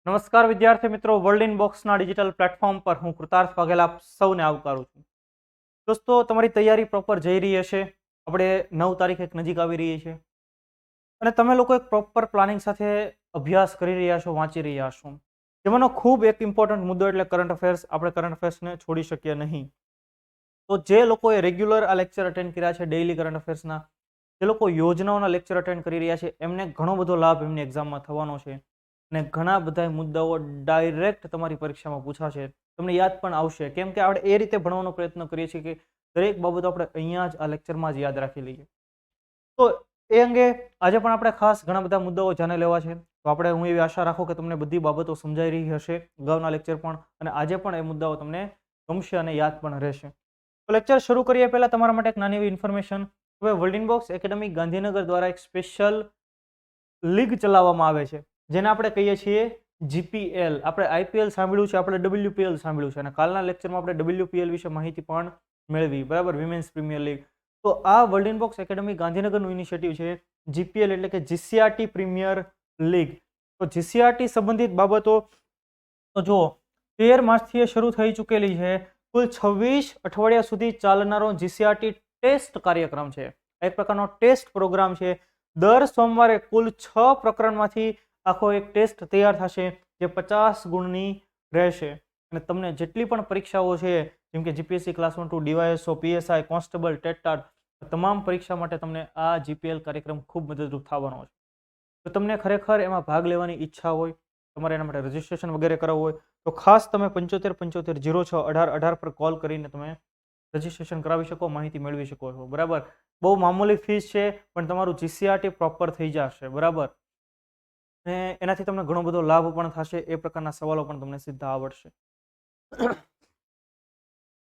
નમસ્કાર વિદ્યાર્થી મિત્રો, વર્લ્ડ ઇન બોક્સના ડિજિટલ પ્લેટફોર્મ પર હું કૃતાર્થ વાઘેલા આપ સૌને આવકારું છું. દોસ્તો, તમારી તૈયારી પ્રોપર જઈ રહી હશે. આપણે 9 તારીખ એક નજીક આવી રહી છે અને તમે લોકો એક પ્રોપર પ્લાનિંગ સાથે અભ્યાસ કરી રહ્યા છો, વાંચી રહ્યા છો. જેમાંનો ખૂબ એક ઇમ્પોર્ટન્ટ મુદ્દો એટલે કરંટ અફેર્સ. આપણે કરંટ અફેર્સને છોડી શકીએ નહીં. તો જે લોકોએ રેગ્યુલર આ લેક્ચર અટેન્ડ કર્યા છે, ડેઇલી કરંટ અફેર્સના, જે લોકો યોજનાઓના લેક્ચર અટેન્ડ કરી રહ્યા છે, એમને ઘણો બધો લાભ એમની એક્ઝામમાં થવાનો છે અને ઘણા બધા મુદ્દાઓ ડાયરેક્ટ તમારી પરીક્ષામાં પૂછાશે, તમને યાદ પણ આવશે. કેમ કે આપણે એ રીતે ભણવાનો પ્રયત્ન કરીએ છીએ કે દરેક બાબતો આપણે અહીંયા જ આ લેક્ચરમાં જ યાદ રાખી લઈએ. તો એ અંગે આજે પણ આપણે ખાસ ઘણા બધા મુદ્દાઓ જાણી લેવા છે. તો આપણે હું એવી આશા રાખું કે તમને બધી બાબતો સમજાઈ રહી હશે અગાઉના લેક્ચર પણ, અને આજે પણ એ મુદ્દાઓ તમને ગમશે અને યાદ પણ રહેશે. તો લેક્ચર શરૂ કરીએ પહેલા તમારા માટે એક નાની એવી ઇન્ફોર્મેશન. હવે world in box academy Gandhinagar દ્વારા એક સ્પેશિયલ લીગ ચલાવવામાં આવે છે, જેને આપણે કહીએ છીએ જીપીએલ. આપણે આઈપીએલ સાંભળ્યું છે, આપણે ડબલ્યુપીએલ સાંભળ્યું છે, અને કાલના લેક્ચરમાં આપણે ડબલ્યુપીએલ વિશે માહિતી પણ મેળવી, બરાબર, વિમેન્સ પ્રીમિયર લીગ. તો આ વર્લ્ડ ઇન બોક્સ એકેડમી ગાંધીનગરનું ઇનિશિયેટિવ છે જીપીએલ, એટલે કે જીસીઆરટી પ્રીમિયર લીગ. તો જીસીઆરટી સંબંધિત બાબતો તો જુઓ, 13 માર્ચથી શરૂ થઈ ચૂકેલી છે. કુલ 26 અઠવાડિયા સુધી ચાલનારો જીસીઆરટી ટેસ્ટ કાર્યક્રમ છે. એક પ્રકારનો ટેસ્ટ પ્રોગ્રામ છે. દર સોમવારે કુલ 6 પ્રકરણમાંથી આખો એક ટેસ્ટ તૈયાર થશે, જે 50 ગુણની રહેશે. અને તમને જેટલી પણ પરીક્ષાઓ છે, જેમ કે GPSC class 1 2, DYSO, PSI, constable, TET TAT, તમામ પરીક્ષા માટે તમને આ જીપીએલ કાર્યક્રમ ખૂબ મદદરૂપ થવાનો છે. તો તમને ખરેખર એમાં ભાગ લેવાની ઈચ્છા હોય, તમારે એના માટે રજિસ્ટ્રેશન વગેરે કરાવવું હોય, તો ખાસ તમે 7575061818 પર કોલ કરીને તમે રજિસ્ટ્રેશન કરાવી શકો, માહિતી મેળવી શકો છો, બરાબર. બહુ મામૂલી ફીસ છે, પણ તમારું જીસીઆરટી પ્રોપર થઈ જશે, બરાબર. અને એનાથી તમને ઘણો બધો લાભ પણ થશે. એ પ્રકારના સવાલો પણ તમને સીધા આવડશે.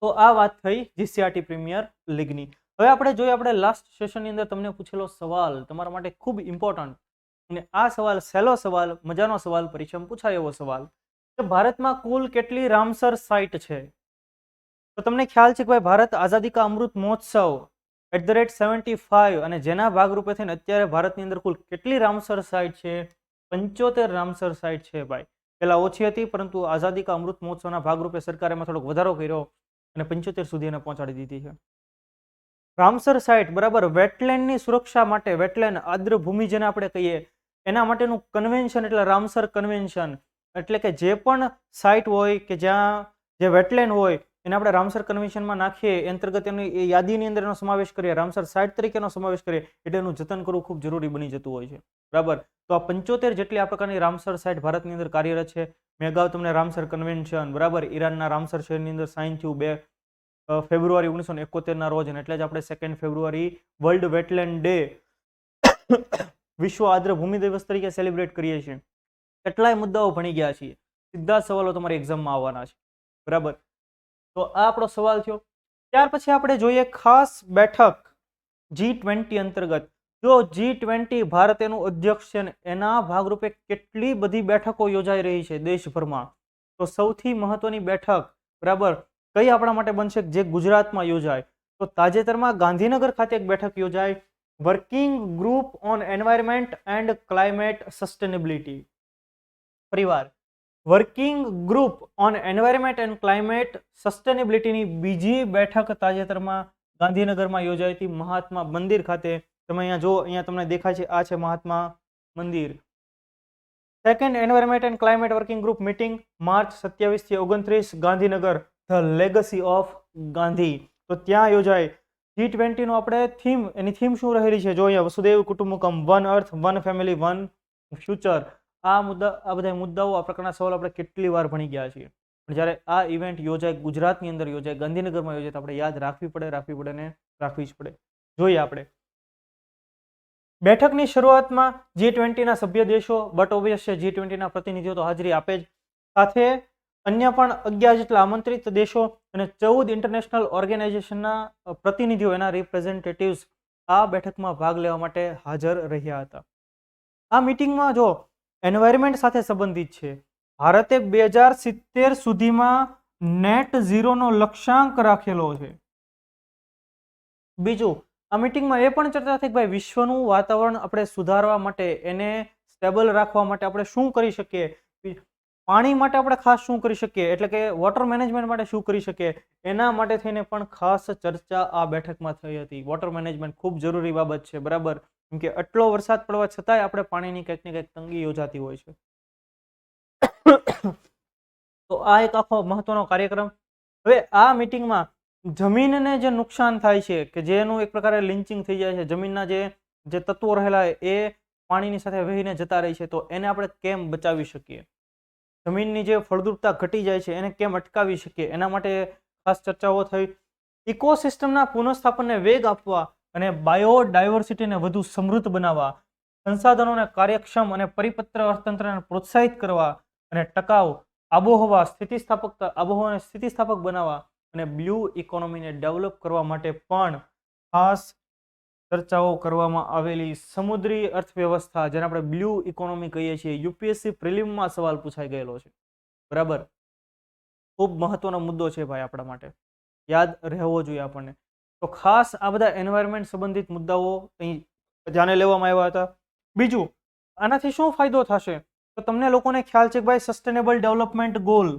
તો આ વાત થઈ જીસીઆરટી પ્રીમિયર લીગની. હવે આપણે જોઈએ, આપણે લાસ્ટ સેશનની અંદર તમને પૂછેલો સવાલ તમારા માટે ખૂબ ઇમ્પોર્ટન્ટ, અને આ સવાલ સહેલો સવાલ, મજાનો સવાલ, પરીક્ષામાં પૂછાય એવો સવાલ કે ભારતમાં કુલ કેટલી રામસર સાઇટ છે? તો તમને ખ્યાલ છે કે ભાઈ, ભારત આઝાદી કા અમૃત મહોત્સવ @75, અને જેના ભાગરૂપે થઈને અત્યારે ભારતની અંદર કુલ કેટલી રામસર સાઇટ છે? 75 રામસર સાઇટ છે ભાઈ. પહેલા ઓછી હતી, પરંતુ આઝાદી કા અમૃત મહોત્સવના ભાગરૂપે સરકારે એમાં થોડોક વધારો કર્યો અને 75 સુધી એને પહોંચાડી દીધી છે રામસર સાઇટ, બરાબર. વેટલેન્ડની સુરક્ષા માટે, વેટલેન્ડ આર્દ્ર ભૂમિ જેને આપણે કહીએ, એના માટેનું કન્વેન્શન એટલે રામસર કન્વેન્શન. એટલે કે જે પણ સાઇટ હોય કે જ્યાં જે વેટલેન્ડ હોય એને આપણે રામસર કન્વેન્શનમાં નાખીએ, એ અંતર્ગત એની એ યાદીની અંદર એનો સમાવેશ કરીએ, રામસર સાઇટ તરીકેનો સમાવેશ કરીએ, એટલે એનું જતન કરવું ખૂબ જરૂરી બની જતું હોય છે, બરાબર. તો આ 75 જેટલી આ પ્રકારની રામસર સાઇટ ભારતની અંદર કાર્યરત છે. મેં અગાઉ તમને રામસર કન્વેન્શન, બરાબર, ઈરાનના રામસર શહેરની અંદર સાઇન થયું 2 ફેબ્રુઆરી 1971 રોજ, અને એટલે જ આપણે 2 ફેબ્રુઆરી વર્લ્ડ વેટલેન્ડ ડે, વિશ્વ આર્દ્ર ભૂમિ દિવસ તરીકે સેલિબ્રેટ કરીએ છીએ. કેટલાય મુદ્દાઓ ભણી ગયા છીએ, સીધા સવાલો તમારી એક્ઝામમાં આવવાના છે, બરાબર. તો આ આપણો સવાલ થયો. ત્યાર પછી આપણે જોઈએ ખાસ બેઠક G20 અંતર્ગત. જો G20 ભારત એનું અધ્યક્ષ છે, એના ભાગરૂપે કેટલી બધી બેઠકો યોજાઈ રહી છે દેશભરમાં. તો સૌથી મહત્વની બેઠક, બરાબર, કઈ આપણા માટે બનશે? જે ગુજરાતમાં યોજાય. તો તાજેતરમાં ગાંધીનગર ખાતે એક બેઠક યોજાય, working group on environment and climate sustainability. પરિવાર working group on environment and climate સસ્ટેનેબિલિટીની બીજી બેઠક તાજેતરમાં ગાંધીનગરમાં યોજાઈ હતી, મહાત્મા મંદિર ખાતે. તમે અહીંયા જો, અહીંયા તમને દેખાય છે, આ છે Mahatma Mandir. Second environment and climate working group meeting, March 27 થી 29, Gandhinagar, the legacy of Gandhi. તો ત્યાં યોજાય. G20 નો આપણે થીમ, એની થીમ શું રહેલી છે? જો અહીંયા વસુદેવ કુટુંબકમ, one earth, one family, one future. આ બધા મુદ્દાઓ, આ પ્રકારના સવાલ આપણે કેટલી વાર ભણી ગયા છીએ. પણ જ્યારે આ ઇવેન્ટ યોજાય, ગુજરાતની અંદર યોજાય, ગાંધીનગરમાં યોજાય, તો આપણે યાદ રાખવી પડે ને રાખવી જ પડે. જોઈએ આપણે બેઠકની શરૂઆતમાં G20 ના સભ્ય દેશો, બટ ઓબ્વિયસ છે G20 ના પ્રતિનિધિઓ તો હાજરી આપે જ, સાથે અન્ય પણ 11 જેટલા આમંત્રિત દેશો અને 14 ઇન્ટરનેશનલ ઓર્ગેનાઇઝેશનના પ્રતિનિધિઓ, એના રિપ્રેઝેન્ટેટિવ્સ આ બેઠકમાં ભાગ લેવા માટે હાજર રહ્યા હતા. આ મીટિંગમાં જો એન્વાયરમેન્ટ સાથે સંબંધિત છે, ભારતે 2070 સુધીમાં નેટ ઝીરોનો લક્ષ્યાંક રાખેલો છે. બીજું, આ મીટિંગમાં એ પણ ચર્ચા થઈ કે ભાઈ, વિશ્વનું વાતાવરણ આપણે સુધારવા માટે, એને સ્ટેબલ રાખવા માટે આપણે શું કરી શકીએ. પાણી માટે આપણે ખાસ શું કરી શકીએ, એટલે કે વોટર મેનેજમેન્ટ માટે શું કરી શકીએ, એના માટે થઈને પણ ખાસ ચર્ચા આ બેઠકમાં થઈ હતી. વોટર મેનેજમેન્ટ ખૂબ જરૂરી બાબત છે, બરાબર, કેમ કે આટલો વરસાદ પડવા છતાંય આપણે પાણીની કંઈક ને કંઈક તંગી યોજાતી હોય છે. તો આ એક આખો મહત્વનો કાર્યક્રમ. હવે આ મીટિંગમાં જમીનને જે નુકસાન થાય છે, કે જેનું એક પ્રકારે લિન્ચિંગ થઈ જાય છે, જમીનના જે તત્વો રહેલા એ પાણીની સાથે વહીને જતા રહે છે, તો એને આપણે કેમ બચાવી શકીએ, જમીનની જે ફળદ્રુપતા ઘટી જાય છે એને કેમ અટકાવી શકીએ, એના માટે ખાસ ચર્ચાઓ થઈ. ઇકોસિસ્ટમના પુનઃસ્થાપનને વેગ આપવા અને બાયોડાયવર્સિટીને વધુ સમૃદ્ધ બનાવવા, સંસાધનોને કાર્યક્ષમ અને પરિપત્ર અર્થતંત્રને પ્રોત્સાહિત કરવા અને ટકાઉ આબોહવાને સ્થિતિસ્થાપક બનાવવા અને બ્લુ ઇકોનોમીને ડેવલપ કરવા માટે પણ ખાસ ચર્ચાઓ કરવામાં આવેલી. સમુદ્રી અર્થવ્યવસ્થા, જેને આપણે બ્લુ ઇકોનોમી કહીએ છીએ, યુપીએસસી પ્રિલિમમાં સવાલ પૂછાઈ ગયેલો છે, બરાબર. ખૂબ મહત્વનો મુદ્દો છે ભાઈ, આપણા માટે યાદ રહેવો જોઈએ આપણને. તો ખાસ આ બધા એન્વાયરમેન્ટ સંબંધિત મુદ્દાઓ અહીં ધ્યાને લેવામાં આવ્યા હતા. બીજું, આનાથી શું ફાયદો થશે, તો તમને લોકોને ખ્યાલ છે કે ભાઈ સસ્ટેનેબલ ડેવલપમેન્ટ ગોલ,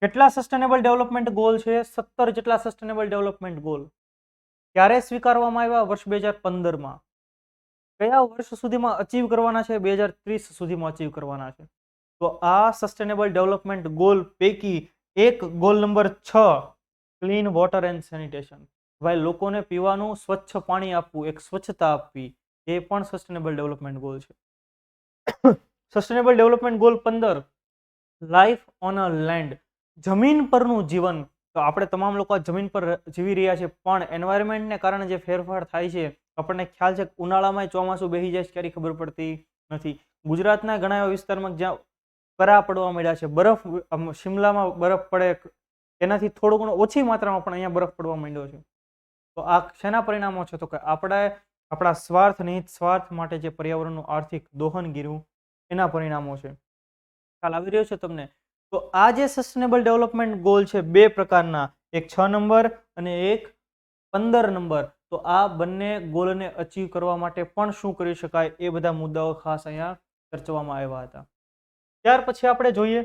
કેટલા સસ્ટેનેબલ ડેવલપમેન્ટ ગોલ છે? 17 જેટલા સસ્ટેનેબલ ડેવલપમેન્ટ ગોલ. ક્યારે સ્વીકારવામાં આવ્યા? વર્ષ 2015માં. કયા વર્ષ સુધીમાં અચીવ કરવાના છે? 2030 સુધીમાં અચીવ કરવાના છે. તો આ સસ્ટેનેબલ ડેવલપમેન્ટ ગોલ પૈકી એક goal number 6, clean water and sanitation. ભાઈ લોકોને પીવાનું સ્વચ્છ પાણી આપવું, એક સ્વચ્છતા આપવી, એ પણ સસ્ટેનેબલ ડેવલપમેન્ટ ગોલ છે. Sustainable development goal 15, life on a land, જમીન પરનું જીવન. તો આપણે તમામ લોકો જમીન પર જીવી રહ્યા છે, પણ એન્વાયરમેન્ટને કારણે જે ફેરફાર થાય છે, આપણને ખ્યાલ છે કે ઉનાળામાં ચોમાસું બેસી જાય છે, ક્યારેય ખબર પડતી નથી. ગુજરાતના ઘણા એવા વિસ્તારમાં જ્યાં કરા પડવા મળ્યા છે, બરફ, શિમલામાં બરફ પડે એનાથી થોડો ઘણો ઓછી માત્રામાં પણ અહીંયા બરફ પડવા માંડ્યો છે. તો આ શેના પરિણામો છે? તો કે આપણે આપણા સ્વાર્થ નિહિત સ્વાર્થ માટે જે પર્યાવરણનું આર્થિક દોહન ગીર્યું, એના પરિણામો છે. ખ્યાલ આવી રહ્યો છે તમને? તો આ જે સસ્ટેનેબલ ડેવલપમેન્ટ ગોલ છે, 2 પ્રકારના, એક 6 નંબર અને એક 15 નંબર. તો આ બંને ગોલને અચીવ કરવા માટે પણ શું કરી શકાય, એ બધા મુદ્દાઓ ખાસ અહીંયા ચર્ચવામાં આવ્યા હતા. ત્યાર પછી આપણે જોઈએ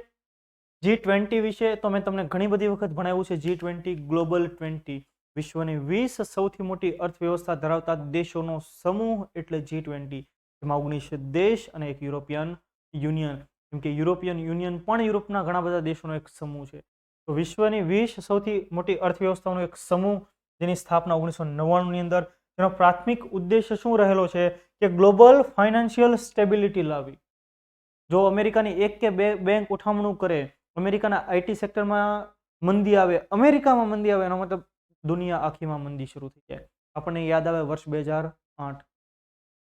G20 વિશે. તો મેં તમને ઘણી બધી વખત ભણાવ્યું છે G20 ગ્લોબલ 20, વિશ્વની 20 સૌથી મોટી અર્થવ્યવસ્થા ધરાવતા દેશોનો સમૂહ એટલે G20, જેમાં 19 દેશ અને એક યુરોપિયન યુનિયન, કેમ કે યુરોપિયન યુનિયન પણ યુરોપના ઘણા બધા દેશોનો એક સમૂહ છે. તો વિશ્વની 20 સૌથી મોટી અર્થવ્યવસ્થાનો એક સમૂહ, જેની સ્થાપના 1999ની અંદર. તેનો પ્રાથમિક ઉદ્દેશ્ય શું રહેલો છે કે ગ્લોબલ ફાઇનાન્શિયલ સ્ટેબિલિટી લાવવી. જો અમેરિકાની એક કે બે બેંક ઉઠામણું કરે, અમેરિકાના આઈટી સેક્ટરમાં મંદી આવે, અમેરિકામાં મંદી આવે, એનો મતલબ દુનિયા આખીમાં મંદી શરૂ થઈ જાય. આપણને યાદ આવે વર્ષ 2008.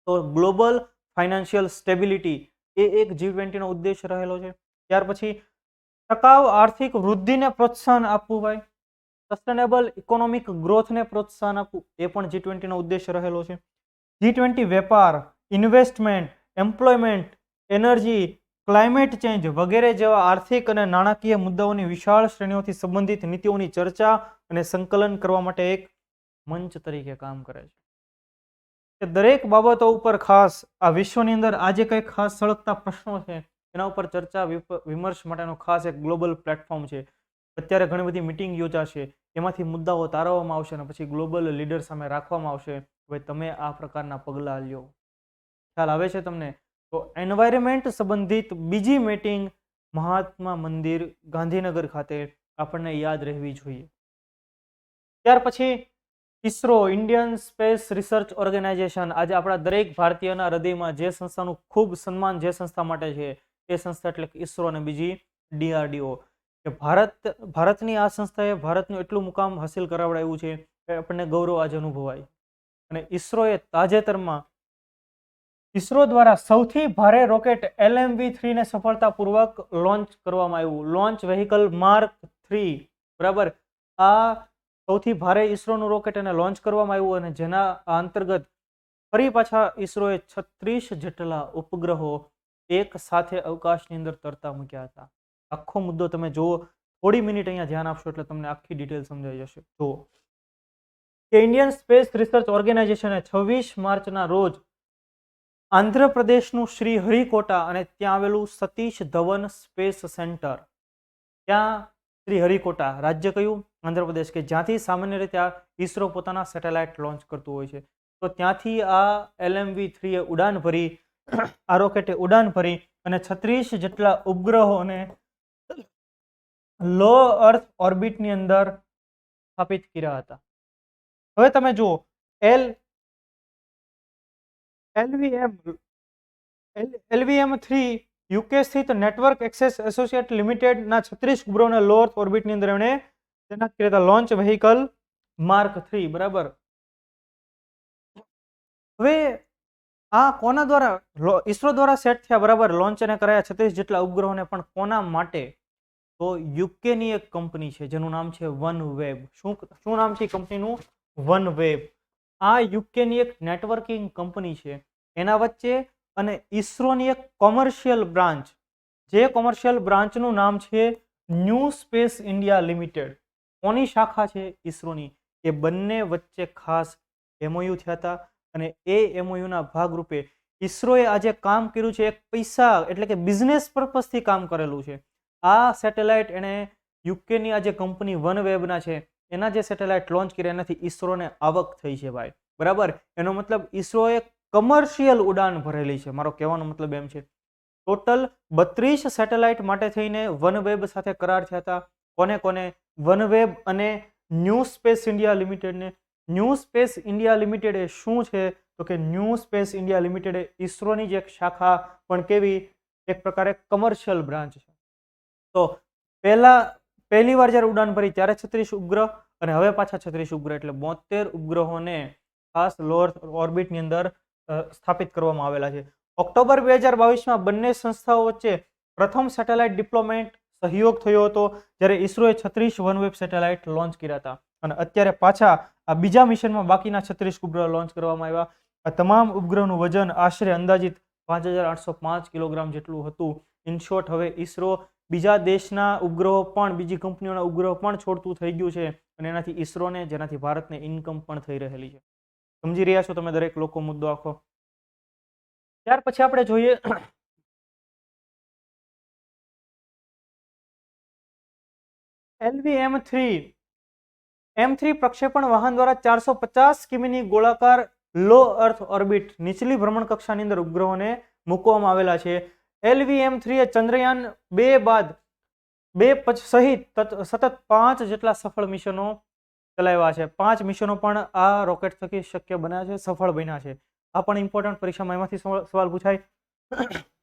તો ગ્લોબલ ફાઇનાન્શિયલ સ્ટેબિલિટી એ એક G20 નો ઉદ્દેશ રહેલો છે. ત્યાર પછી ટકાઉ આર્થિક વૃદ્ધિને પ્રોત્સાહન આપવું, ભાઈ સસ્ટેનેબલ ઇકોનોમિક ગ્રોથને પ્રોત્સાહન આપવું, એ પણ G20 નો ઉદ્દેશ રહેલો છે. G20 વેપાર, investment, employment, energy, climate change વગેરે જેવા આર્થિક અને નાણાકીય મુદ્દાઓની વિશાળ શ્રેણીઓથી સંબંધિત નીતિઓની ચર્ચા અને સંકલન કરવા માટે એક મંચ તરીકે કામ કરે છે. કે દરેક બાબતો ઉપર ખાસ આ વિશ્વની અંદર આજે કંઈ ખાસ સળગતા પ્રશ્નો છે, એના ઉપર ચર્ચા વિમર્શ માટેનો ખાસ એક ગ્લોબલ પ્લેટફોર્મ છે. અત્યારે ઘણી બધી મિટિંગ યોજાશે, એમાંથી મુદ્દાઓ તારવવામાં આવશે અને પછી ગ્લોબલ લીડર સામે રાખવામાં આવશે. હવે તમે આ પ્રકારના પગલાં લ્યો. ખ્યાલ આવે છે તમને? તો એન્વાયરમેન્ટ સંબંધિત બીજી મીટિંગ મહાત્મા મંદિર ગાંધીનગર ખાતે આપણને યાદ રહેવી જોઈએ. ત્યાર પછી ISRO, Indian Space Research Organisation, આજે આપણા દરેક ભારતીયના હૃદયમાં જે સંસ્થાનું ખૂબ સન્માન જે સંસ્થા માટે છે, એ સંસ્થા એટલે ઇસરો અને બીજી DRDO. કે ભારતની આ સંસ્થાએ ભારતનું એટલું મુકામ હાસિલ કરાવડાવ્યું છે કે આપણને ગૌરવ આજે અનુભવાય. અને ઇસરોએ તાજેતરમાં ઇસરો દ્વારા સૌથી ભારે રોકેટ LMV-3 ને સફળતાપૂર્વક લોન્ચ કરવામાં આવ્યું. લોન્ચ વ્હીકલ માર્ક 3, બરાબર. આ સૌથી ભારે ઇસરોનું રોકેટ એને લોન્ચ કરવામાં આવ્યું અને જેના અંતર્ગત ફરી પાછા ઇસરોએ 36 જેટલા ઉપગ્રહો એક સાથે અવકાશની અંદર તરતા મૂક્યા હતા. આખો મુદ્દો તમે જુઓ, થોડી મિનિટ અહીંયા ધ્યાન આપશો એટલે તમને આખી ડિટેલ સમજાઈ જશે. જુઓ કે ઇન્ડિયન સ્પેસ રિસર્ચ ઓર્ગેનાઇઝેશને 26 માર્ચના રોજ આંધ્રપ્રદેશનું શ્રી હરિકોટા અને ત્યાં આવેલું સતીશ ધવન સ્પેસ સેન્ટર, ત્યાં શ્રી હરિકોટા રાજ્ય કયું? આંધ્રપ્રદેશ, કે જ્યાંથી સામાન્ય રીતે આ ઈસરો પોતાના સેટેલાઇટ લોન્ચ કરતું હોય છે. તો ત્યાંથી આ LMV-3 એ ઉડાન ભરી, આ રોકેટે ઉડાન ભરી અને 36 જેટલા ઉપગ્રહોને લો અર્થ ઓર્બિટની અંદર સ્થાપિત કર્યા હતા. હવે તમે જુઓ LVM-3 યુકે સ્થિત નેટવર્ક એક્સેસ એસોસિએટ લિમિટેડના 36 ઉપગ્રહોને લો અર્થ ઓર્બિટની અંદર એમણે તૈનાત કર્યા હતા. લોન્ચ વ્હીકલ માર્ક 3, બરાબર. હવે આ કોના દ્વારા? ઈસરો દ્વારા સેટ થયા, બરાબર. લોન્ચ એને કરાયા 36 જેટલા ઉપગ્રહોને, પણ કોના માટે? તો યુકેની એક કંપની છે જેનું નામ છે વનવેબ. શું નામ છે કંપનીનું? વનવેબ. આ યુકેની એક નેટવર્કિંગ કંપની છે. એના વચ્ચે અને ઈસરોની એક કોમર્શિયલ બ્રાન્ચ, જે કોમર્શિયલ બ્રાન્ચનું નામ છે ન્યૂ સ્પેસ ઇન્ડિયા લિમિટેડ. કોની શાખા છે? ઈસરોની. એ બંને વચ્ચે ખાસ MOU થયા હતા અને એ MOUના ભાગરૂપે ઈસરોએ આજે કામ કર્યું છે. એક પૈસા એટલે કે બિઝનેસ પર્પઝથી કામ કરેલું છે. આ સેટેલાઇટ એણે યુકેની આ જે કંપની વનવેબના છે એના જે સેટેલાઇટ લોન્ચ કર્યા એનાથી ઈસરોને આવક થઈ છે ભાઈ, બરાબર. એનો મતલબ ઈસરોએ કમર્શિયલ ઉડાન ભરેલી છે. મારો કહેવાનો મતલબ એમ છે. ટોટલ 32 સેટેલાઇટ માટે થઈને વનવેબ સાથે કરાર થયા હતા. કોને કોને? વનવેબ અને ન્યૂ સ્પેસ ઇન્ડિયા લિમિટેડને. ન્યૂ સ્પેસ ઇન્ડિયા લિમિટેડ એ શું છે? તો કે ન્યૂ સ્પેસ ઇન્ડિયા લિમિટેડ એ ઈસરોની જ એક શાખા, પણ કેવી? એક પ્રકારે કમર્શિયલ બ્રાન્ચ છે. તો પહેલી વાર જ્યારે ઉડાન ભરી ત્યારે 36 ઉપગ્રહ અને હવે પાછા 36 ઉપગ્રહ, એટલે 72 ઉપગ્રહોને ખાસ લો અર્થ ઓર્બિટની અંદર સ્થાપિત કરવામાં આવેલા છે. ઓક્ટોબર 2022માં બંને સંસ્થાઓ વચ્ચે પ્રથમ સેટેલાઇટ ડિપ્લોયમેન્ટ સહયોગ થયો હતો જ્યારે ઈસરોએ 36 વનવેબ સેટેલાઇટ લોન્ચ કર્યા હતા અને અત્યારે પાછા આ બીજા મિશનમાં બાકીના 36 ઉપગ્રહ લોન્ચ કરવામાં આવ્યા. આ તમામ ઉપગ્રહનું વજન આશરે અંદાજિત 5805 કિલોગ્રામ જેટલું હતું. ઇન શોર્ટ, હવે ઈસરો બીજા દેશના ઉપગ્રહો પણ, બીજી કંપનીઓના ઉપગ્રહો પણ છોડતું થઈ ગયું છે અને એનાથી ઈસરોને, જેનાથી ભારતને ઇન્કમ પણ થઈ રહેલી છે. સમજી રહ્યા છો તમે દરેક લોકો મુદ્દો આખો? ત્યાર પછી આપણે જોઈએ LVM-3 પ્રક્ષેપણ વાહન દ્વારા 450 કિમીની ગોળાકાર લો અર્થ ઓર્બિટ નીચલી ભ્રમણ કક્ષાની અંદર ઉપગ્રહોને મૂકવામાં આવેલા છે. LVM-3 એ ચંદ્રયાન 2 બાદ સહિત સતત 5 જેટલા સફળ મિશનો ચલાવ્યા છે. 5 મિશનો પણ આ રોકેટ થકી શક્ય બન્યા છે, સફળ બન્યા છે. આ પણ ઇમ્પોર્ટન્ટ પરીક્ષામાં એમાંથી સવાલ પૂછાય.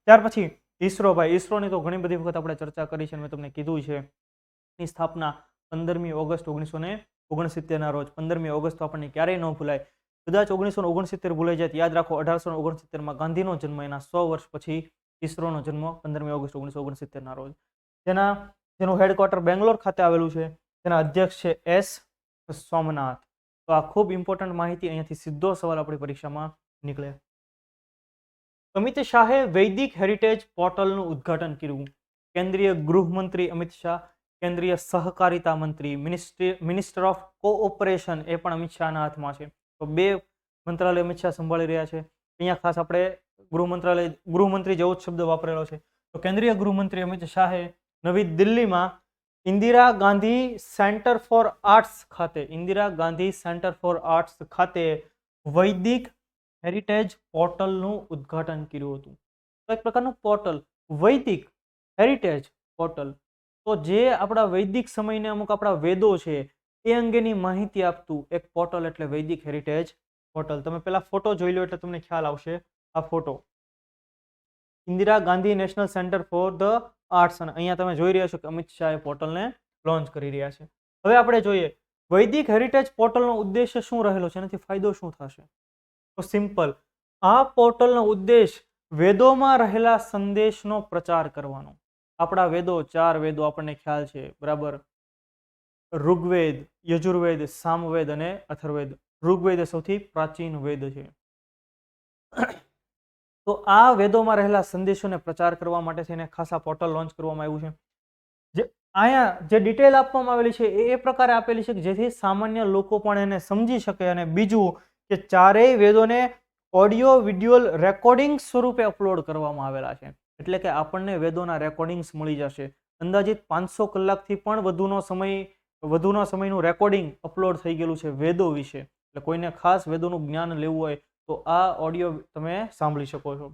ત્યાર પછી ઈસરો, ભાઈ ઈસરોની તો ઘણી બધી વખત આપણે ચર્ચા કરી છે, મેં તમને કીધું છે. ની સ્થાપના 15મી ઓગસ્ટ 1969ના રોજ. 15મી ઓગસ્ટ તો આપણને ક્યારેય ન ભૂલાય. કદાચ 1969 ભૂલાઈ જાય યાદ રાખો, 1869માં ગાંધીનો જન્મ, એના 100 વર્ષ પછી ઈસરોનો જન્મ 15મી ઓગસ્ટ 1969ના રોજ. જેનું હેડક્વાર્ટર બેંગ્લોર ખાતે આવેલું છે. તેના અધ્યક્ષ છે S સોમનાથ. તો આ ખૂબ ઇમ્પોર્ટન્ટ માહિતી, અહીંયાથી સીધો સવાલ આપણી પરીક્ષામાં નીકળે. અમિત શાહે વૈદિક હેરિટેજ પોર્ટલનું ઉદ્ઘાટન કર્યું. કેન્દ્રીય ગૃહમંત્રી અમિત શાહ, કેન્દ્રીય સહકારિતા મંત્રી, મિનિસ્ટર ઓફ કોઓપરેશન, એ પણ અમિત શાહના હાથમાં છે. તો 2 મંત્રાલય અમિત શાહ સંભાળી રહ્યા છે. અહીંયા ખાસ આપણે ગૃહમંત્રી જેવો જ શબ્દ વાપરેલો છે. તો કેન્દ્રીય ગૃહમંત્રી અમિત શાહે નવી દિલ્હીમાં Indira Gandhi centre for arts ખાતે વૈદિક હેરિટેજ પોર્ટલનું ઉદ્ઘાટન કર્યું હતું. તો એક પ્રકારનું પોર્ટલ, વૈદિક હેરિટેજ પોર્ટલ, તો જે આપણા વૈદિક સમયને અમુક આપણા વેદો છે એ અંગેની માહિતી આપતું એક પોર્ટલ, એટલે વૈદિક હેરિટેજ પોર્ટલ. તમે પેલા ફોટો જોઈ લો એટલે તમને ખ્યાલ આવશે. આ photo Indira Gandhi national centre for the arts, અને અહીંયા તમે જોઈ રહ્યા છો કે અમિત શાહ એ પોર્ટલને લોન્ચ કરી રહ્યા છે. હવે આપણે જોઈએ વૈદિક હેરિટેજ પોર્ટલનો ઉદ્દેશ્ય શું રહેલો છે, એનાથી ફાયદો શું થશે? તો સિમ્પલ, આ પોર્ટલનો ઉદ્દેશ વેદોમાં રહેલા સંદેશનો પ્રચાર કરવાનો. આપણા વેદો, 4 વેદો આપણને ખ્યાલ છે, બરાબર. ઋગ્વેદ, યજુર્વેદ, સામવેદ અને અથર્વવેદ. ઋગ્વેદ એ સૌથી પ્રાચીન વેદ છે. તો આ વેદોમાં રહેલા સંદેશોને પ્રચાર કરવા માટે થઈને ખાસ આ પોર્ટલ લોન્ચ કરવામાં આવ્યું છે. જે અહીંયા જે ડિટેલ આપવામાં આવેલી છે એ પ્રકારે આપેલી છે કે જેથી સામાન્ય લોકો પણ એને સમજી શકે. અને બીજું કે ચારેય વેદોને ઓડિયો વિડિયો રેકોર્ડિંગ સ્વરૂપે અપલોડ કરવામાં આવેલા છે. એટલે કે આપણને વેદોના રેકોર્ડિંગ્સ મળી જશે. અંદાજિત 500 કલાકથી પણ વધુના સમયનું રેકોર્ડિંગ અપલોડ થઈ ગયેલું છે વેદો વિશે. એટલે કોઈને ખાસ વેદોનું જ્ઞાન લેવું હોય તો આ ઓડિયો તમે સાંભળી શકો છો.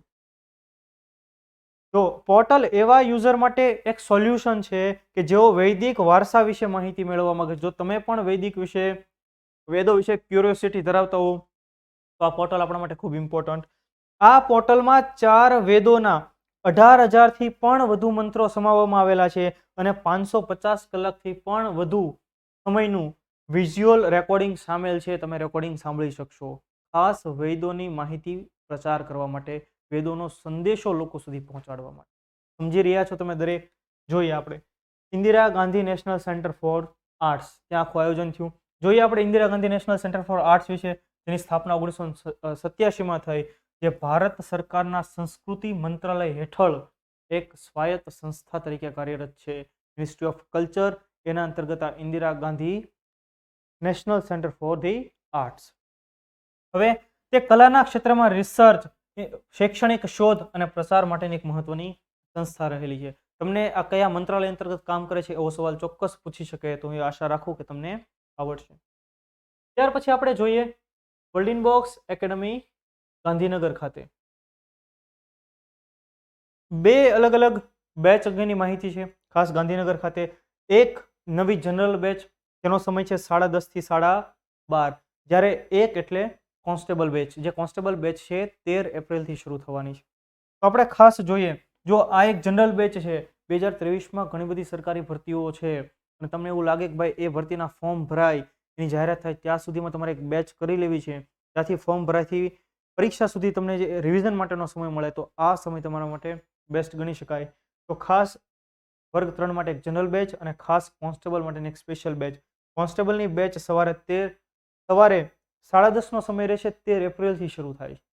તો પોર્ટલ એવા યુઝર માટે એક સોલ્યુશન છે કે જેઓ વૈદિક વારસા વિશે માહિતી મેળવવા માંગે છે. જો તમે પણ વેદો વિશે ક્યુરિયોસિટી ધરાવતા હો તો આ પોર્ટલ આપણા માટે ખૂબ ઇમ્પોર્ટન્ટ. આ પોર્ટલમાં 4 વેદોના 18,000 થી પણ વધુ મંત્રો સમાવવામાં આવેલા છે અને 550 કલાકથી પણ વધુ સમયનું વિઝ્યુઅલ રેકોર્ડિંગ સામેલ છે. તમે રેકોર્ડિંગ સાંભળી શકશો. ખાસ વેદોની માહિતી પ્રચાર કરવા માટે, વેદોનો સંદેશો લોકો સુધી પહોંચાડવા માટે. સમજી રહ્યા છો તમે દરેક? જોઈએ આપણે Indira Gandhi national centre for arts, ત્યાં આખું આયોજન થયું. જોઈએ આપણે Indira Gandhi national centre for arts વિશે, જેની સ્થાપના 1987માં થઈ, જે ભારત સરકારના સંસ્કૃતિ મંત્રાલય હેઠળ એક સ્વાયત્ત સંસ્થા તરીકે કાર્યરત છે. મિનિસ્ટ્રી ઓફ કલ્ચર, એના અંતર્ગત આ Indira Gandhi national centre for the arts. હવે તે કલાના ક્ષેત્રમાં રિસર્ચ, શૈક્ષણિક શોધ અને પ્રસાર માટેની એક મહત્વની સંસ્થા રહેલી છે. તમને આ કયા મંત્રાલય અંતર્ગત કામ કરે છે એવો સવાલ ચોક્કસ પૂછી શકે, તો હું આશા રાખું કે તમને આવડશે. ત્યાર પછી આપણે જોઈએ ગોલ્ડન બોક્સ એકેડમી ગાંધીનગર ખાતે 2 અલગ અલગ બેચ અંગેની માહિતી છે. ખાસ ગાંધીનગર ખાતે એક નવી જનરલ બેચ, તેનો સમય છે 10:30 થી 12:30, જ્યારે એક એટલે કોન્સ્ટેબલ બેચ, જે કોન્સ્ટેબલ બેચ છે 13 એપ્રિલથી શરૂ થવાની છે. તો આપણે ખાસ જોઈએ, જો આ એક જનરલ બેચ છે, 2023માં ઘણી બધી સરકારી ભરતીઓ છે અને તમને એવું લાગે કે ભાઈ એ ભરતીના ફોર્મ ભરાય, એની જાહેરાત થાય ત્યાં સુધીમાં તમારે એક બેચ કરી લેવી છે, ત્યાંથી ફોર્મ ભરાયથી પરીક્ષા સુધી તમને જે રિવિઝન માટેનો સમય મળે, તો આ સમય તમારા માટે બેસ્ટ ગણી શકાય. તો ખાસ વર્ગ 3 માટે એક જનરલ બેચ અને ખાસ કોન્સ્ટેબલ માટેની એક સ્પેશિયલ બેચ. કોન્સ્ટેબલની બેચ સવારે 10:30નો સમય રહેશે, 13 એપ્રિલથી શરૂ થાય છે.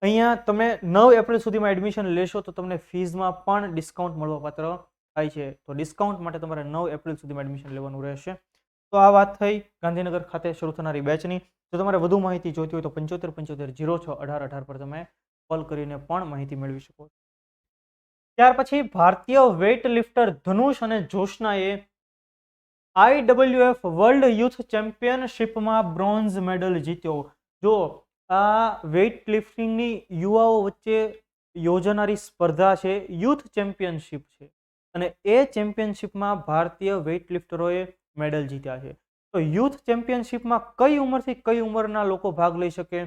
અહીંયા તમે 9 એપ્રિલ સુધીમાં એડમિશન લેશો તો તમને ફીઝમાં પણ ડિસ્કાઉન્ટ મળવાપાત્ર થાય છે. તો ડિસ્કાઉન્ટ માટે તમારે 9 એપ્રિલ સુધીમાં એડમિશન લેવાનું રહેશે. તો આ વાત થઈ ગાંધીનગર ખાતે શરૂ થનારી બેચની. જો તમારે વધુ માહિતી જોઈતી હોય તો 7575061818 પર તમે કોલ કરીને પણ માહિતી મેળવી શકો. ત્યાર પછી ભારતીય વેઇટ લિફ્ટર ધનુષ અને જોશનાએ IWF વર્લ્ડ યુથ ચેમ્પિયનશિપમાં બ્રોન્ઝ મેડલ જીત્યો. જો આ વેઇટ લિફ્ટિંગની યુવાઓ વચ્ચે યોજાનારી સ્પર્ધા છે, યુથ ચેમ્પિયનશિપ છે, અને એ ચેમ્પિયનશિપમાં ભારતીય વેઇટ લિફ્ટરોએ મેડલ જીત્યા છે. તો યુથ ચેમ્પિયનશિપમાં કઈ ઉંમરથી કઈ ઉંમરના લોકો ભાગ લઈ શકે?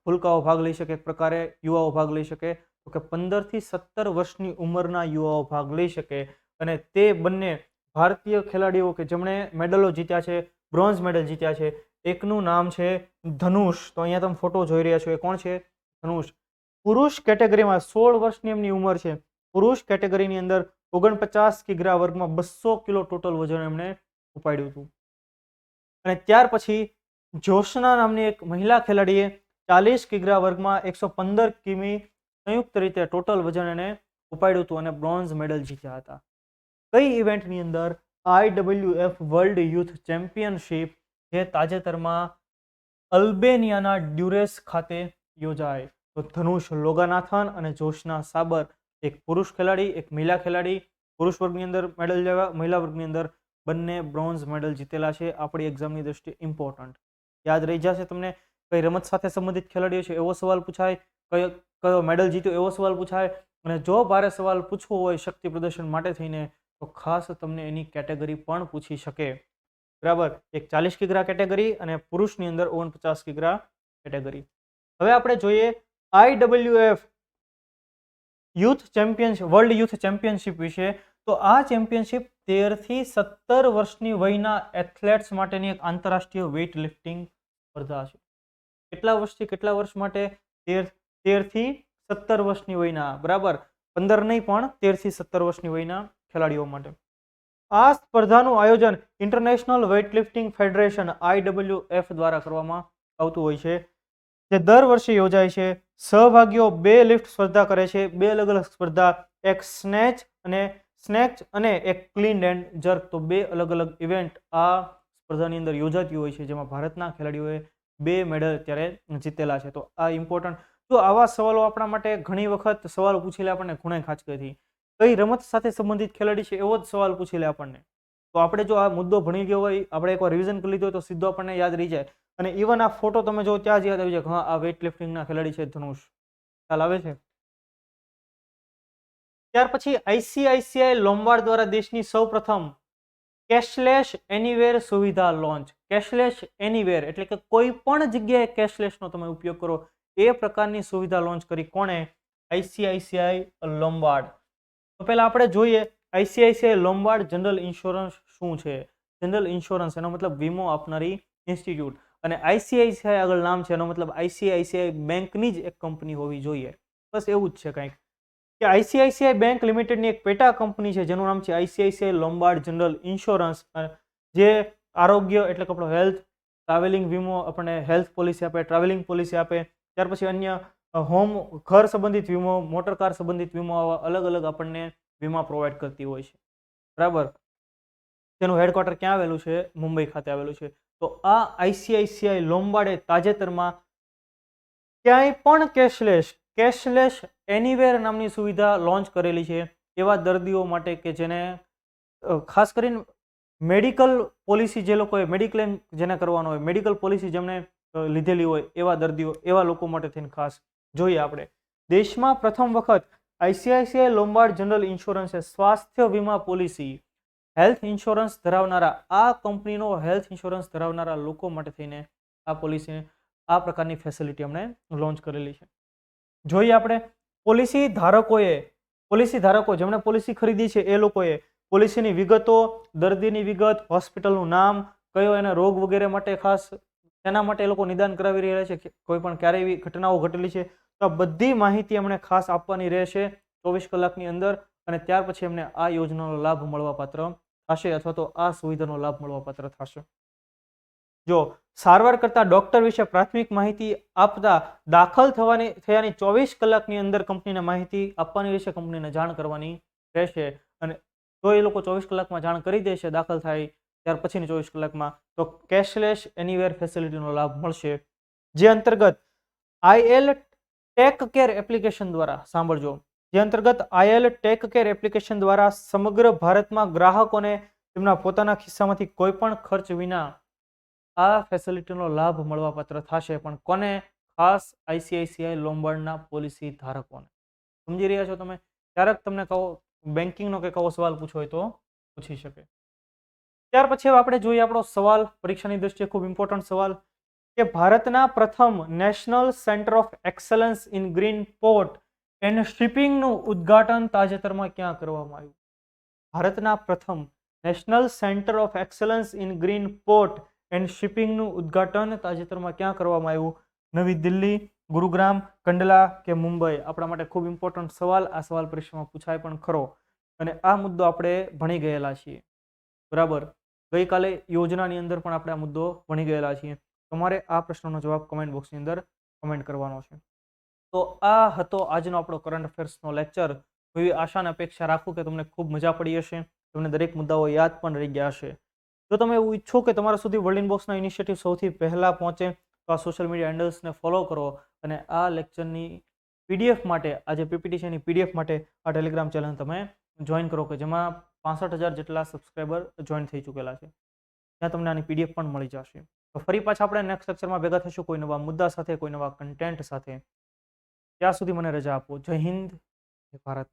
ફૂલકાઓ ભાગ લઈ શકે, એક પ્રકારે યુવાઓ ભાગ લઈ શકે. તો કે 15 થી 17 વર્ષની ઉંમરના યુવાઓ ભાગ લઈ શકે. અને તે બંને ભારતીય ખેલાડીઓ કે જેમણે મેડલો જીત્યા છે, બ્રોન્ઝ મેડલ જીત્યા છે, એકનું નામ છે ધનુષ. તો અહીંયા તમે ફોટો જોઈ રહ્યા છો, એ કોણ છે? ધનુષ. પુરુષ કેટેગરીમાં 16 વર્ષની એમની ઉંમર છે. પુરુષ કેટેગરીની અંદર 49 કિગ્રા વર્ગમાં 200 કિલો ટોટલ વજન એમણે ઉપાડ્યું હતું. અને ત્યાર પછી જોશના નામની એક મહિલા ખેલાડીએ 40 કિગ્રા વર્ગમાં 115 કિમી સંયુક્ત રીતે ટોટલ વજન એને ઉપાડ્યું હતું અને બ્રોન્ઝ મેડલ જીત્યા હતા. કઈ ઇવેન્ટની અંદર? IWF વર્લ્ડ યુથ ચેમ્પિયનશિપ, જે તાજેતરમાં અલ્બેનિયાના ડ્યુરેસ ખાતે યોજાય. તો ધનુષ લોગાનાથન અને જોશના સાબર, એક પુરુષ ખેલાડી, એક મહિલા ખેલાડી, પુરુષ વર્ગની અંદર મેડલ લેવા, મહિલા વર્ગની અંદર બંને બ્રોન્ઝ મેડલ જીતેલા છે. આપણી એક્ઝામની દ્રષ્ટિએ ઇમ્પોર્ટન્ટ યાદ રહી જશે તમને. કઈ રમત સાથે સંબંધિત ખેલાડીઓ છે એવો સવાલ પૂછાય, કયો મેડલ જીત્યો એવો સવાલ પૂછાય. અને જો ભારે સવાલ પૂછવો હોય શક્તિ પ્રદર્શન માટે થઈને, તો ખાસ તમને એની કેટેગરી પણ પૂછી શકે. બરાબર, એક 40 કિગ્રા કેટેગરી અને પુરુષની અંદર 49 કિગ્રા કેટેગરી. હવે આપણે જોઈએ IWF youth championship, world youth championship વિશે. તો આ ચેમ્પિયનશિપ 13 થી 17 વર્ષની વયના એથ્લેટ્સ માટેની એક આંતરરાષ્ટ્રીય વેઇટ લિફ્ટિંગ સ્પર્ધા છે. કેટલા વર્ષથી કેટલા વર્ષ માટે? 13 થી 17 વર્ષની વયના, બરાબર, 15 નહીં પણ 13 થી 17 વર્ષની વયના ખેલાડીઓ માટે. આ સ્પર્ધાનું આયોજન ઇન્ટરનેશનલ વેઇટલિફ્ટિંગ ફેડરેશન IWF દ્વારા કરવામાં આવતું હોય છે, જે દર વર્ષે યોજાય છે. સહભાગીઓ 2 લિફ્ટ સ્પર્ધા કરે છે, 2 અલગ અલગ સ્પર્ધા, એક સ્નેચ અને એક ક્લીન એન્ડ જર્ક. તો 2 અલગ અલગ ઇવેન્ટ આ સ્પર્ધાની અંદર યોજાતી હોય છે, જેમાં ભારતના ખેલાડીઓએ 2 મેડલ અત્યારે જીતેલા છે. તો આ ઇમ્પોર્ટન્ટ. તો આવા સવાલો આપણા માટે ઘણી વખત સવાલ પૂછી લે આપણને ખૂણે ખાંચકેથી. કઈ રમત સાથે સંબંધિત ખેલાડી છે એવો જ સવાલ પૂછી લે આપણને. તો આપણે જો આ મુદ્દો ભણી ગયો હોય, આપણે એકવાર રિવિઝન કરી લીધું હોય તો સીધો આપણને યાદ રહી જાય. અને ઇવન આ ફોટો તમે જો ત્યાં જ યાદ આવી જાય કે હા આ વેઇટ લિફ્ટિંગના ખેલાડી છે ધનુષ. ખ્યાલ આવે છે? ત્યાર પછી આઈસીઆઈસીઆઈ લોમ્બાર્ડ દ્વારા દેશની સૌપ્રથમ કેશલેસ એનીવેર સુવિધા લોન્ચ. કેશલેસ એનીવેર એટલે કે કોઈ પણ જગ્યાએ કેશલેસનો તમે ઉપયોગ કરો એ પ્રકારની સુવિધા લોન્ચ કરી. કોણે? ICICI Lombard. તો પહેલા આપણે જોઈએ આઈસીઆઈસીઆઈ લોમ્બાર્ડ જનરલ ઇન્સ્યોરન્સ શું છે. જનરલ ઇન્સ્યોરન્સ એનો મતલબ વીમો આપનારી ઇન્સ્ટિટ્યૂટ. અને આઈસીઆઈસીઆઈ આગળ નામ છે એનો મતલબ આઈસીઆઈસીઆઈ બેંકની જ એક કંપની હોવી જોઈએ. બસ એવું જ છે કંઈક. કે આઈસીઆઈસીઆઈ બેંક લિમિટેડની એક પેટા કંપની છે જેનું નામ છે આઈસીઆઈસીઆઈ લોમ્બાર્ડ જનરલ ઇન્સ્યોરન્સ, જે આરોગ્ય એટલે કે આપણો હેલ્થ, ટ્રાવેલિંગ વીમો, આપણને હેલ્થ પોલિસી આપે, ટ્રાવેલિંગ પોલિસી આપે, ત્યાર પછી અન્ય હોમ ઘર સંબંધિત વીમો, મોટર કાર સંબંધિત વીમો, આવા અલગ અલગ આપણને વીમા પ્રોવાઈડ કરતી હોય છે. બરાબર. તેનું હેડક્વાર્ટર ક્યાં આવેલું છે? મુંબઈ ખાતે આવેલું છે. તો આ આઈસીઆઈસીઆઈ લોમ્બાર્ડે તાજેતરમાં ક્યાંય પણ કેશલેસ એનીવેર નામની સુવિધા લોન્ચ કરેલી છે એવા દર્દીઓ માટે કે જેને ખાસ કરીને મેડિકલ પોલિસી, જે લોકોએ મેડિક્લેમ જેને કરવાનો હોય, મેડિકલ પોલિસી જેમને લીધેલી હોય એવા દર્દીઓ, એવા લોકો માટે થઈને ખાસ જોઈએ આપણે. દેશમાં પ્રથમ વખત આઈસીઆઈસીઆઈ લોમ્બાર્ડ જનરલ ઇન્સ્યોરન્સે સ્વાસ્થ્ય વીમા પોલિસી, હેલ્થ ઇન્સ્યોરન્સ ધરાવનારા, આ કંપનીનો હેલ્થ ઇન્સ્યોરન્સ ધરાવનારા લોકો માટે થઈને આ પોલિસી, આ પ્રકારની ફેસિલિટી અમને લોન્ચ કરેલી છે. જોઈએ આપણે પોલિસી ધારકો જેમણે પોલિસી ખરીદી છે એ લોકોએ પોલિસીની વિગતો, દર્દીની વિગત, હોસ્પિટલનું નામ, કયો એને રોગ વગેરે માટે ખાસ તેના માટે એ લોકો નિદાન કરાવી રહ્યા છે, કોઈ પણ ક્યારે એવી ઘટનાઓ ઘટેલી છે, તો આ બધી માહિતી એમણે ખાસ આપવાની રહેશે 24 કલાકની અંદર. અને ત્યાર પછી એમને આ યોજનાનો લાભ મળવાપાત્ર થશે અથવા તો આ સુવિધાનો લાભ મળવાપાત્ર થશે. જો સારવાર કરતા ડોક્ટર વિશે પ્રાથમિક માહિતી આપતા દાખલ થયાની 24 કલાકની અંદર કંપનીને માહિતી આપવાની રહેશે, કંપનીને જાણ કરવાની રહેશે. અને જો એ લોકો 24 કલાકમાં જાણ કરી દેશે દાખલ થાય ત્યાર પછીની 24 કલાકમાં, તો કેશલેસ એનીવેર ફેસિલિટીનો લાભ મળશે. જે અંતર્ગત આઈએલ ટેક કેર એપ્લિકેશન દ્વારા, સાંભળજો, જે અંતર્ગત આઈએલ ટેક કેર એપ્લિકેશન દ્વારા સમગ્ર ભારતમાં ગ્રાહકોને તેમના પોતાના ખિસ્સામાંથી કોઈ પણ ખર્ચ વિના આ ફેસિલિટીનો લાભ મળવાપાત્ર થશે. પણ કોને? ખાસ આઈસીઆઈસીઆઈ લોમ્બાર્ડના પોલિસી ધારકોને. સમજી રહ્યા છો તમે? ક્યારેક તમને કહો બેન્કિંગનો કે કવો સવાલ પૂછો હોય તો પૂછી શકે. ત્યાર પછી આપણે જોઈએ આપણો સવાલ, પરીક્ષાની દ્રષ્ટિએ ખૂબ ઇમ્પોર્ટન્ટ સવાલ, કે ભારતના પ્રથમ national centre of excellence in green port and શિપિંગનું ઉદ્ઘાટન તાજેતરમાં ક્યાં કરવામાં આવ્યું? ભારતના પ્રથમ national centre of excellence in green port and શિપિંગનું ઉદ્ઘાટન તાજેતરમાં ક્યાં કરવામાં આવ્યું? નવી દિલ્હી, ગુરુગ્રામ, કંડલા કે મુંબઈ? આપણા માટે ખૂબ ઇમ્પોર્ટન્ટ સવાલ. આ સવાલ પરીક્ષામાં પૂછાય પણ ખરો. અને આ મુદ્દો આપણે ભણી ગયેલા છીએ. બરાબર. ગઈકાલે યોજનાની અંદર પણ આપણે આ મુદ્દો ભણી ગયેલા છીએ. તમારે આ પ્રશ્નનો જવાબ કમેન્ટ બોક્સની અંદર કમેન્ટ કરવાનો છે. તો આ હતો આજનો આપણો કરંટ અફેર્સનો લેક્ચર. એવી આશા અને અપેક્ષા રાખું કે તમને ખૂબ મજા પડી હશે, તમને દરેક મુદ્દાઓ યાદ પણ રહી ગયા હશે. જો તમે એવું ઈચ્છો કે તમારા સુધી વર્લ્ડ ઇનબોક્સના ઇનિશિયેટિવ સૌથી પહેલા પહોંચે તો આ સોશિયલ મીડિયા હેન્ડલ્સને ફોલો કરો અને આ લેક્ચરની પીડીએફ માટે, આ જે પીપીટી છે એની પીડીએફ માટે આ ટેલિગ્રામ ચેનલ તમે જોઈન કરો, કે જેમાં 65,000 જેટલા સબસ્ક્રાઈબર જોઈન થઈ ચૂકેલા છે. ત્યાં તમને આની પીડીએફ પણ મળી જશે. તો ફરી પાછા આપણે નેક્સ્ટ લેક્ચરમાં ભેગા થશું કોઈ નવા મુદ્દા સાથે, કોઈ નવા કન્ટેન્ટ સાથે. ત્યાં સુધી મને રજા આપો. જય હિન્દ, જય ભારત.